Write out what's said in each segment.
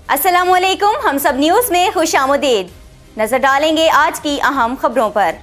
अस्सलाम वालेकुम, हम सब न्यूज़ में खुशामदीद। नजर डालेंगे आज की अहम खबरों पर।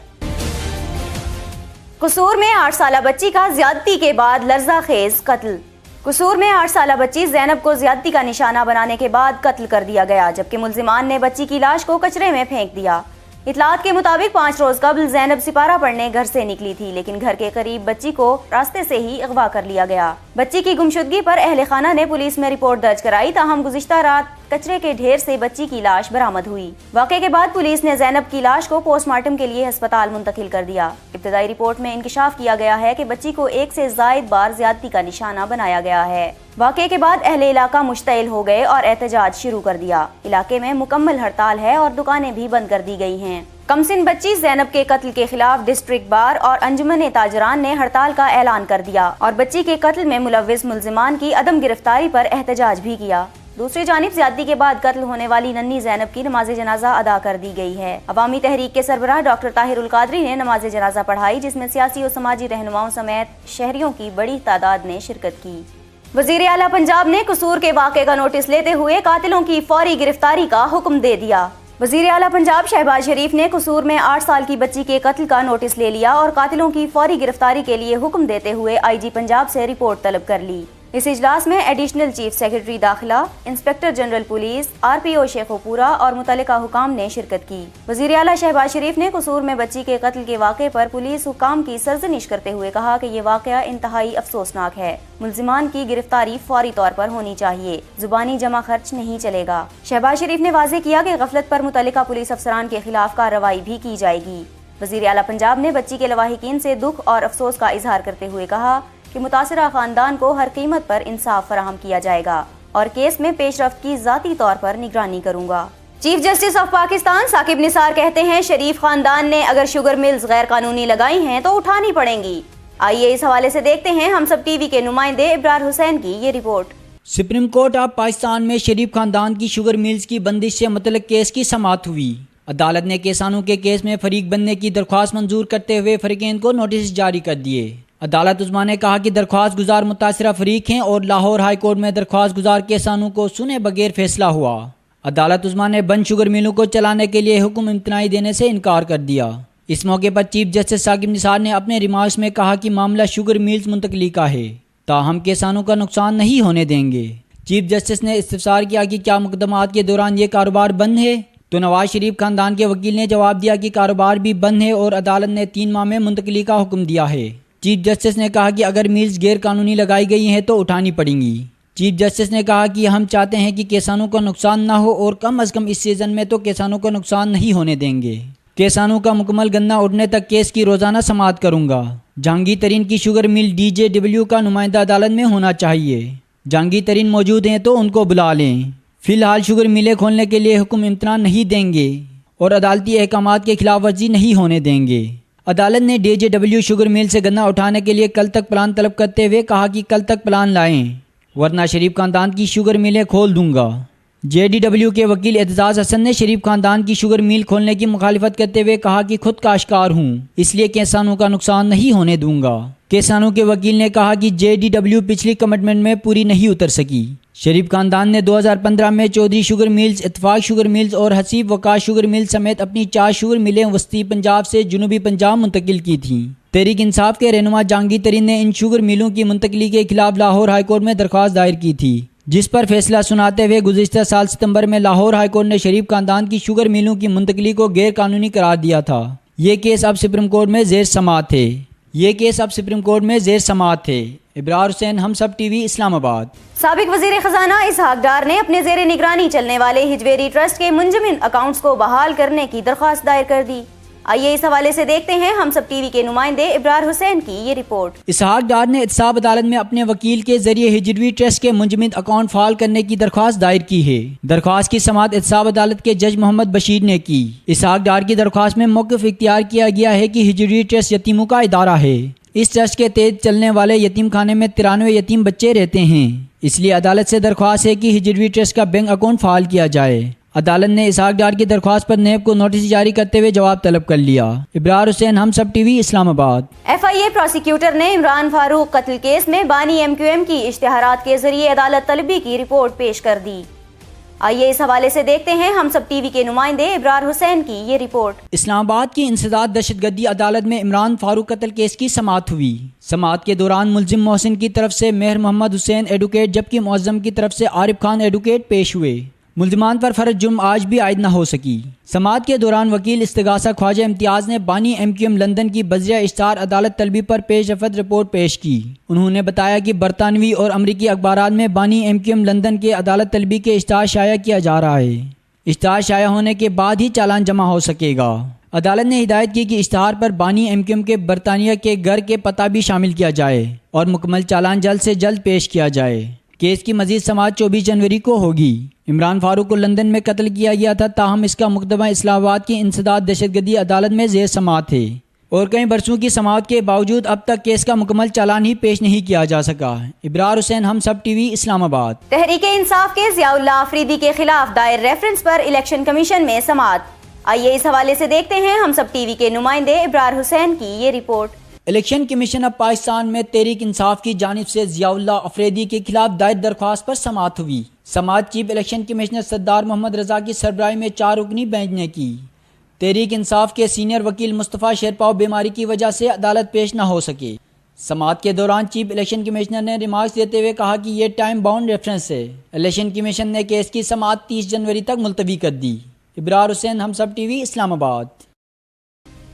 कसूर में 8 साला बच्ची का ज्यादती के बाद लर्ज़ाखेज कत्ल। कसूर में 8 साला बच्ची ज़ैनब को ज्यादती का निशाना बनाने के बाद कत्ल कर दिया गया, जबकि मुल्जिमान ने बच्ची की लाश को कचरे में फेंक दिया। इतलात के मुताबिक 5 रोज कबल ज़ैनब सिपारा पढ़ने घर से निकली थी, लेकिन घर के करीब बच्ची को रास्ते से ही अगवा कर लिया गया। बच्ची की गुमशुदगी पर अहले खाना ने पुलिस में रिपोर्ट दर्ज कराई, ताहम गुज़िश्ता रात कचरे के ढेर से बच्ची की लाश बरामद हुई। वाक़े के बाद पुलिस ने ज़ैनब की लाश को पोस्टमार्टम के लिए अस्पताल मुंतकिल कर दिया। इब्तदाई रिपोर्ट में इंकशाफ किया गया है कि बच्ची को 1 से ज़ायद बार ज्यादती का निशाना बनाया गया है। वाक़े के बाद अहले इलाका मुश्तइल हो गए और एहतजाज शुरू कर दिया। इलाके में मुकम्मल हड़ताल है और दुकानें भी बंद कर दी गई हैं। कमसिन बच्ची ज़ैनब के कत्ल के खिलाफ डिस्ट्रिक्ट बार और अंजुमन ताजरान ने हड़ताल का ऐलान कर दिया और बच्ची के कत्ल में मुलव्विस मुल्जिमान की अदम गिरफ्तारी पर एहतजाज भी किया। दूसरी जानिब ज्यादती के बाद कत्ल होने वाली नन्ही ज़ैनब की नमाज जनाजा अदा कर दी गई है। अवामी तहरीक के सरबराह डॉक्टर ताहिर उल कादरी ने नमाज जनाजा पढ़ाई, जिसमें सियासी और समाजी रहनुमाओं समेत शहरियों की बड़ी तादाद ने शिरकत की। वज़ीर आला पंजाब ने कसूर के वाक़े का नोटिस लेते हुए कातिलों की फौरी गिरफ्तारी का हुक्म दे दिया। वज़ीर आला पंजाब शहबाज शरीफ ने कसूर में 8 साल की बच्ची के कत्ल का नोटिस ले लिया और कातिलों की फौरी गिरफ्तारी के लिए हुक्म देते हुए IG पंजाब से रिपोर्ट तलब कर ली। इस इजलास में एडिशनल चीफ सेक्रेटरी दाखिला, inspector general police, RPO Shekhopura और मुतल्लिका हुकाम ने शिरकत की। वज़ीर आला शहबाज शरीफ ने कसूर में बच्ची के कत्ल के वाक़े पर पुलिस हुकाम की सरजनिश करते हुए कहा कि ये वाक़या इंतहाई अफसोसनाक है। मुल्जिमान की गिरफ्तारी फौरी तौर पर होनी चाहिए, जुबानी जमा खर्च नहीं चलेगा। शहबाज शरीफ ने वाज़ेह किया कि गफलत पर मुतल्लिका पुलिस अफसरान के खिलाफ कार्रवाई भी की जाएगी। वज़ीर आला पंजाब ने बच्ची के लवाहिकीन से दुख और अफसोस का इजहार करते हुए कहा कि मुतासिरा खानदान को हर कीमत पर इंसाफ फराहम किया जाएगा और केस में पेशरफ्त की ज़ाती तौर पर निगरानी करूंगा। Chief justice of Pakistan Saqib Nisar कहते हैं, शरीफ खानदान ने अगर शुगर मिल्स गैर कानूनी लगाई हैं तो उठानी पड़ेंगी। आइए इस हवाले से देखते हैं हम सब टीवी के नुमाइंदे इब्रार हुसैन की ये report. Supreme court of Pakistan में शरीफ खानदान की शुगर मिल्स की बंदिश से मुतल्लिक केस की समाअत हुई। अदालत ने किसानों के केस में फरीक बनने की दरख्वास्त मंजूर करते हुए फरीकैन को नोटिस जारी कर दिए। अदालत उज़्मा ने कहा कि दरख्वास्त गुजार मुतासिरा फरीक हैं और लाहौर हाई कोर्ट में दरख्वास्त गुजार किसानों को सुने बगैर फैसला हुआ। अदालत उज़्मा ने बंद शुगर मिलों को चलाने के लिए हुक्म इम्तनाई देने से इनकार कर दिया। इस मौके पर चीफ जस्टिस साकिब निसार ने अपने रिमार्क्स में कहा कि मामला शुगर मिल्स मुंतकली का है, ताहम किसानों का नुकसान नहीं होने देंगे। चीफ जस्टिस ने इस्तफसार किया कि क्या मुकदमात के दौरान ये कारोबार बंद है, तो नवाज शरीफ खानदान के वकील ने जवाब दिया कि कारोबार भी बंद है और अदालत ने 3 माह में मुंतकली का हुक्म दिया है। चीफ जस्टिस ने कहा कि अगर मिल्स गैर कानूनी लगाई गई हैं तो उठानी पड़ेंगी। चीफ जस्टिस ने कहा कि हम चाहते हैं कि किसानों का नुकसान ना हो और कम अज़ कम इस सीज़न में तो किसानों का नुकसान नहीं होने देंगे। किसानों का मुकम्मल गन्ना उठने तक केस की रोज़ाना समाअत करूँगा। जहांगीर तरीन की शुगर मिल DJW का नुमाइंदा अदालत में होना चाहिए। जहांगीर तरीन मौजूद हैं तो उनको बुला लें। फ़िलहाल शुगर मिलें खोलने के लिए हुक्म इम्तनान नहीं देंगे और अदालती अहकामात के खिलाफ वर्जी नहीं होने देंगे। अदालत ने DJW शुगर मिल से गन्ना उठाने के लिए कल तक प्लान तलब करते हुए कहा कि कल तक प्लान लाएं, वरना शरीफ खानदान की शुगर मिलें खोल दूंगा। JDW के वकील एतजाज़ हसन ने शरीफ खानदान की शुगर मिल खोलने की मुखालिफत करते हुए कहा कि खुद का शिकार हूँ, इसलिए किसानों का नुकसान नहीं होने दूंगा। किसानों के वकील ने कहा कि JDW पिछली कमिटमेंट में पूरी नहीं उतर सकी। शरीफ खानदान ने 2015 में Chaudhry sugar mills, Ittefaq sugar mills और हसीब वकास शुगर मिल्स समेत अपनी 4 शुगर मिलें वस्ती पंजाब से जनूबी पंजाब मुंतकिल की थीं। तहरीक इंसाफ के रहनुमा जहांगीर तरीन ने इन शुगर मिलों की मुंतकली के खिलाफ लाहौर हाई कोर्ट में दरख्वास्त दायर की थी, जिस पर फैसला सुनाते हुए गुज़िश्ता साल सितंबर में लाहौर हाई कोर्ट ने शरीफ खानदान की शुगर मिलों की मुंतकली को गैर कानूनी करार दिया था। ये केस अब सुप्रीम कोर्ट में ज़ेर समाअत थे। इब्रार हुसैन, हम सब टीवी, इस्लामाबाद। साबिक वज़ीर ख़ज़ाना इसहाक डार ने अपने ज़ेर निगरानी चलने वाले हिजवेरी ट्रस्ट के मुंजमिन अकाउंट्स को बहाल करने की दरख्वास्त दायर कर दी। आइए इस हवाले से देखते हैं हम सब टीवी के नुमाइंदे इब्रार हुसैन की ये रिपोर्ट। इसहाक डार ने एहतसाब अदालत में अपने वकील के जरिए हिजवी ट्रस्ट के मुंजमिन अकाउंट फाल करने की दरख्वास्त दायर की है। दरख्वास्त की समाअत एहतसाब अदालत के जज मोहम्मद बशीर ने की। इसहाक डार की दरख्वास्त में मौक़िफ़ इख्तियार किया गया है कि हिजवी ट्रस्ट यतीमों का इदारा है। इस ट्रस्ट के तहत चलने वाले यतीम खाने में 93 यतीम बच्चे रहते हैं, इसलिए अदालत से दरख्वास्त है कि हिजवी ट्रस्ट का बैंक अकाउंट फाल किया जाए। अदालत ने इसहाक डार की दरख्वास्त पर नेब को नोटिस जारी करते हुए जवाब तलब कर लिया। इब्रार हुसैन, हम सब टीवी, इस्लामाबाद। FIA प्रोसिक्यूटर ने इमरान फारूक कत्ल केस में बानी MQM की इश्तिहारात के जरिए अदालत तलबी की रिपोर्ट पेश कर दी। आइए इस हवाले से देखते हैं हम सब टीवी के नुमाइंदे इब्रार हुसैन की ये रिपोर्ट। इस्लामाबाद की इंसदाद दहशतगर्दी अदालत में इमरान फारूक कत्ल केस की समाअत हुई। समाअत के दौरान मुलजिम मोहसिन की तरफ से मेहर मोहम्मद हुसैन एडवोकेट जबकि मुअज्जम की तरफ से आरिफ खान एडवोकेट पेश हुए। मुलजिमान पर फर्ज जुर्म आज भी आयद न हो सकी। समाअत के दौरान वकील इस्तिगासा ख्वाजा इम्तियाज़ ने बानी MQM लंदन की बज़रिया इश्तार अदालत तलबी पर पेश रफ़त रिपोर्ट पेश की। उन्होंने बताया कि बरतानवी और अमरीकी अखबारात में बानी MQM लंदन के अदालत तलबी के इश्तार शाया किया जा रहा है। इश्तार शाया होने के बाद ही चालान जमा हो सकेगा। अदालत ने हिदायत की कि इश्तहार पर बानी MQM के बरतानिया के घर के पता भी शामिल किया जाए और मुकम्मल चालान जल्द से जल्द पेश किया जाए। केस की मजीद समाअत 24 जनवरी को होगी। इमरान फारूक को लंदन में कत्ल किया गया था, ताहम इसका मुकदमा इस्लामाबाद की इंसदाद दहशतगर्दी अदालत में ज़ेर समाअत है और कई बरसों की समाअत के बावजूद अब तक केस का मुकम्मल चालान ही पेश नहीं किया जा सका। इब्रार हुसैन, हम सब टीवी, इस्लामाबाद। तहरीक इंसाफ के ज़ियाउल्लाह अफरीदी के खिलाफ दायर रेफरेंस पर इलेक्शन कमीशन में समाअत। आइए इस हवाले से देखते हैं हम सब टीवी के नुमाइंदे इब्रार हुसैन की ये report. Election commission of Pakistan में तहरीक इंसाफ की जानिब से ज़ियाउल्लाह अफरीदी के खिलाफ दायर दरख्वास्त पर समाअत हुई। समाअत चीफ इलेक्शन कमिश्नर सरदार मोहम्मद रजा की सरबराही में 4 रुकनी बेंच ने की। तहरीक इंसाफ के सीनियर वकील मुस्तफ़ा शेरपाव बीमारी की वजह से अदालत पेश न हो सके। समाअत के दौरान चीफ इलेक्शन कमिश्नर ने रिमार्क्स देते हुए कहा कि ये टाइम बाउंड रेफरेंस है। इलेक्शन कमीशन ने केस की समाअत 30 जनवरी तक मुलतवी कर दी। इब्रार हुसैन, हम सब टीवी, इस्लामाबाद।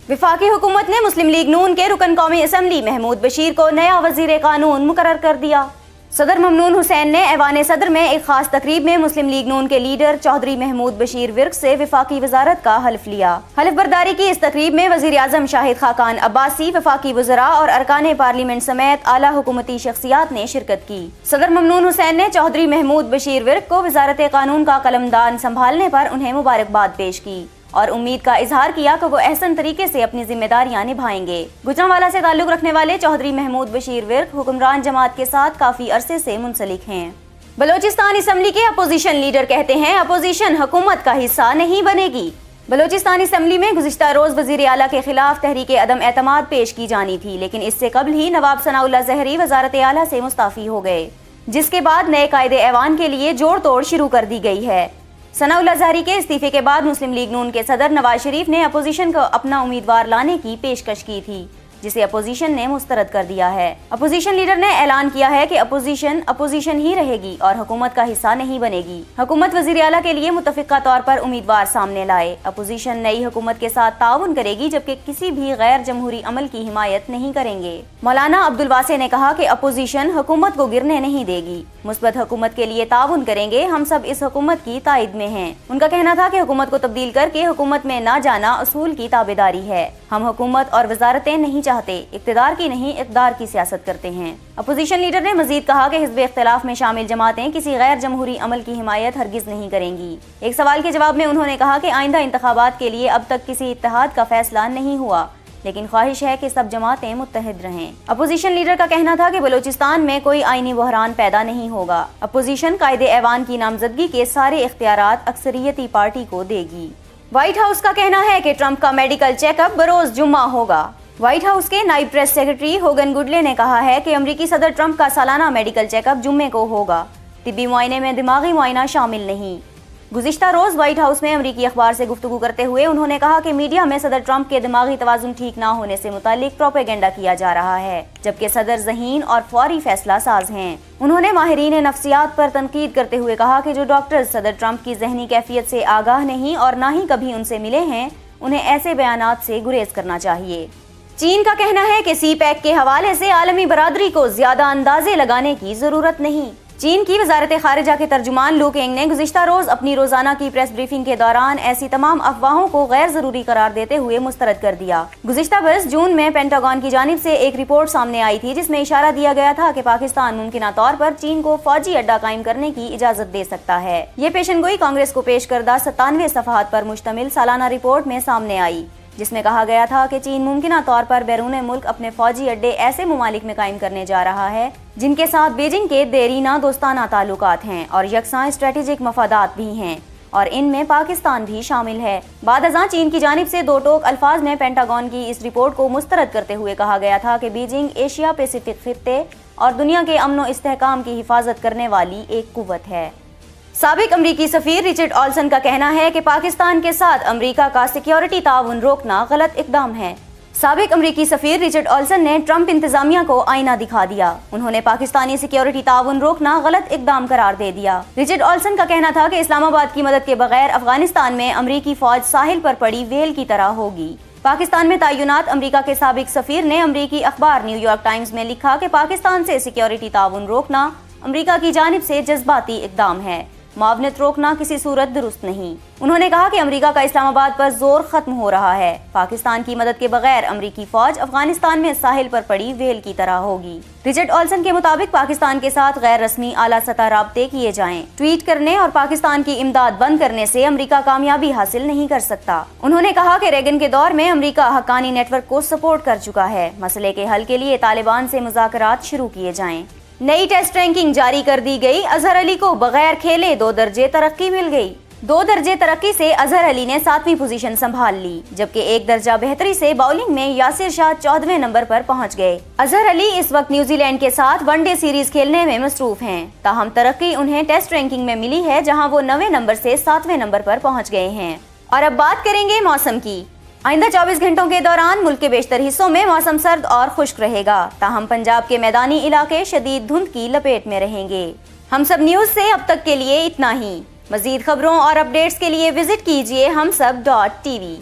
वफाकी हुकूमत ने मुस्लिम लीग नून के रुकन कौमी असम्बली महमूद बशीर को नया वजीर कानून मुकर्रर कर दिया। सदर ममनून हुसैन ने ऐवान सदर में एक खास तकरीब में मुस्लिम लीग नून के लीडर चौधरी महमूद बशीर विर्क से वफाकी वजारत का हल्फ लिया। हल्फ बर्दारी की इस तकरीब में वजीर आजम शाहिद खाकान अब्बासी, वफाकी वज़रा और अरकान पार्लियामेंट समेत आला हुकूमती शख्सियात ने शिरकत की। सदर ममनून हुसैन ने चौधरी महमूद बशीर विर्क को वजारत कानून का कलमदान संभालने पर उन्हें मुबारकबाद पेश की और उम्मीद का इजहार किया कि वो अहसन तरीके से अपनी जिम्मेदारियां निभाएंगे। गुजरांवाला से ताल्लुक रखने वाले चौधरी महमूद बशीर विर्क हुक्मरान जमात के साथ काफी अरसे से मुंसलिक हैं। बलोचिस्तान असम्बली के अपोजिशन लीडर कहते हैं अपोजिशन हुकूमत का हिस्सा नहीं बनेगी। बलोचिस्तान असम्बली में गुज़िश्ता रोज वजीर आला के खिलाफ तहरीक अदम एतमाद पेश की जानी थी, लेकिन इससे कबल ही नवाब सनाउल्लाह ज़हरी वजारत आला से मुस्ताफी हो गए, जिसके बाद नए कायदे ऐवान के लिए जोड़ तोड़ शुरू कर दी गई है। सनाउल्लाह ज़हरी के इस्तीफे के बाद मुस्लिम लीग नून के सदर नवाज शरीफ ने अपोजिशन को अपना उम्मीदवार लाने की पेशकश की थी, जिसे अपोजिशन ने मुस्तरद कर दिया है। अपोजिशन लीडर ने ऐलान किया है कि अपोजिशन ही रहेगी और हुकूमत का हिस्सा नहीं बनेगी। हुकूमत वज़ीर आला के लिए मुतफ़िक़ा तौर पर उम्मीदवार सामने लाए। अपोजिशन नई हुकूमत के साथ ताउन करेगी, जबकि किसी भी गैर जमहूरी अमल की हिमायत नहीं करेंगे। मौलाना अब्दुल वासे ने कहा कि अपोजिशन हुकूमत को गिरने नहीं देगी, मुस्बत हुकूमत के लिए ताउन करेंगे। हम सब इस हुकूमत की तायद में हैं। उनका कहना था कि हुकूमत को तब्दील करके हुकूमत में ना जाना असूल की ताबेदारी है। हम हुकूमत और वजारतें नहीं चाहते, इक़्तिदार की नहीं इक़्तिदार की सियासत करते हैं। अपोजिशन लीडर ने मजीद कहा कि हिज़्ब इख्तिलाफ में शामिल जमातें किसी गैर जमहूरी अमल की हिमायत हरगिज नहीं करेंगी। एक सवाल के जवाब में उन्होंने कहा कि आइंदा इंतखाबात के लिए अब तक किसी इत्तेहाद का फैसला नहीं हुआ, लेकिन ख्वाहिश है कि सब जमातें मुत्तहिद रहें। अपोजिशन लीडर का कहना था कि बलोचिस्तान में कोई आईनी बहरान पैदा नहीं होगा। अपोजिशन कायदे ऐवान की नामजदगी के सारे इख्तियारात अक्सरियती पार्टी को देगी। व्हाइट हाउस का कहना है कि ट्रंप का मेडिकल चेकअप बरोज जुम्मा होगा। व्हाइट हाउस के नायब प्रेस सेक्रेटरी होगन गुडले ने कहा है कि अमरीकी सदर ट्रंप का सालाना मेडिकल चेकअप जुम्मे को होगा। तिब्बी मुआयने में दिमागी मुआयना शामिल नहीं। गुज़िश्ता रोज व्हाइट हाउस में अमरीकी अखबार से गुफ्तगू करते हुए उन्होंने कहा कि मीडिया में सदर ट्रंप के दिमागी तवाज़ुन ठीक ना होने से मुतालिक प्रोपेगेंडा किया जा रहा है, जबकि सदर ज़हीन और फौरी फैसला साज हैं। उन्होंने माहिरीन नफ्सियात पर तनकीद करते हुए कहा कि जो डॉक्टर सदर ट्रंप की जहनी कैफियत से आगाह नहीं और ना ही कभी उनसे मिले हैं, उन्हें ऐसे बयानात से गुरेज करना चाहिए। चीन का कहना है कि सी पैक के हवाले से आलमी बरादरी को ज्यादा अंदाजे लगाने की जरूरत नहीं। चीन की वजारत खारिजा के तर्जुमान लू केंग ने गुज़िश्ता रोज अपनी रोजाना की प्रेस ब्रीफिंग के दौरान ऐसी तमाम अफवाहों को गैर जरूरी करार देते हुए मुस्तरद कर दिया। गुज़िश्ता बरस जून में पेंटागन की जानिब से एक रिपोर्ट सामने आई थी, जिसमें इशारा दिया गया था कि पाकिस्तान मुमकिना तौर पर चीन को फौजी अड्डा कायम करने की इजाजत दे सकता है। ये पेशनगोई कांग्रेस को पेश करदा 97 सफ़हात पर मुश्तमिल सालाना रिपोर्ट में सामने आई, जिसमें कहा गया था कि चीन मुमकिना तौर पर बैरून मुल्क अपने फौजी अड्डे ऐसे ममालिक में कायम करने जा रहा है जिनके साथ बीजिंग के देरीना दोस्ताना ताल्लुकात हैं और यकसां स्ट्रेटेजिक मफादात भी हैं, और इनमें पाकिस्तान भी शामिल है। बादअज़ां चीन की जानिब से दो टोक अल्फाज में पेंटागन की इस रिपोर्ट को मुस्तरद करते हुए कहा गया था कि बीजिंग एशिया पैसिफिक खित्ते और दुनिया के अमन व इस्तेहकाम की हिफाजत करने वाली एक कुव्वत है। साबिक अमरीकी सफीर रिचर्ड ऑल्सन का कहना है कि पाकिस्तान के साथ अमरीका का सिक्योरिटी ताउन रोकना गलत इकदाम है। साबिक अमरीकी सफीर रिचर्ड ऑल्सन ने ट्रंप इंतजामिया को आईना दिखा दिया। उन्होंने पाकिस्तानी सिक्योरिटी ताउन रोकना गलत इकदाम करार दे दिया। रिचर्ड ऑल्सन का कहना था कि इस्लामाबाद की मदद के बगैर अफगानिस्तान में अमरीकी फौज साहिल पर पड़ी वेल की तरह होगी। पाकिस्तान में तैनात अमरीका के साबिक सफीर ने अमरीकी अखबार न्यूयॉर्क टाइम्स में लिखा कि पाकिस्तान से सिक्योरिटी ताउन रोकना अमरीका की जानिब से जज्बाती इकदाम है, मुआवनत रोकना किसी सूरत दुरुस्त नहीं। उन्होंने कहा कि अमरीका का इस्लामाबाद पर जोर खत्म हो रहा है। पाकिस्तान की मदद के बगैर अमरीकी फौज अफगानिस्तान में साहिल पर पड़ी वेल की तरह होगी। रिचर्ड ऑल्सन के मुताबिक पाकिस्तान के साथ गैर रस्मी आला सतह राब्ते किए जाएं। ट्वीट करने और पाकिस्तान की इमदाद बंद करने से अमरीका कामयाबी हासिल नहीं कर सकता। उन्होंने कहा कि रेगन के दौर में अमरीका हक्कानी नेटवर्क को सपोर्ट कर चुका है। मसले के हल के लिए तालिबान से मुज़ाकरात शुरू किए जाएं। नई टेस्ट रैंकिंग जारी कर दी गई। अजहर अली को बगैर खेले 2 दर्जे तरक्की मिल गई। 2 दर्जे तरक्की से अजहर अली ने 7वीं पोजीशन संभाल ली, जबकि 1 दर्जा बेहतरी से बॉलिंग में यासिर शाह 14वें नंबर पर पहुंच गए। अजहर अली इस वक्त न्यूजीलैंड के साथ वनडे सीरीज खेलने में मसरूफ हैं। ताहम तरक्की उन्हें टेस्ट रैंकिंग में मिली है, जहां वो 9वें नंबर से 7वें नंबर पर पहुंच गए हैं। और अब बात करेंगे मौसम की। आइंदा 24 घंटों के दौरान मुल्क के बेशतर हिस्सों में मौसम सर्द और खुश्क रहेगा। ताहम पंजाब के मैदानी इलाके शदीद धुंध की लपेट में रहेंगे। हम सब न्यूज़ से अब तक के लिए इतना ही। मजीद खबरों और अपडेट्स के लिए विजिट कीजिए हमसब.tv।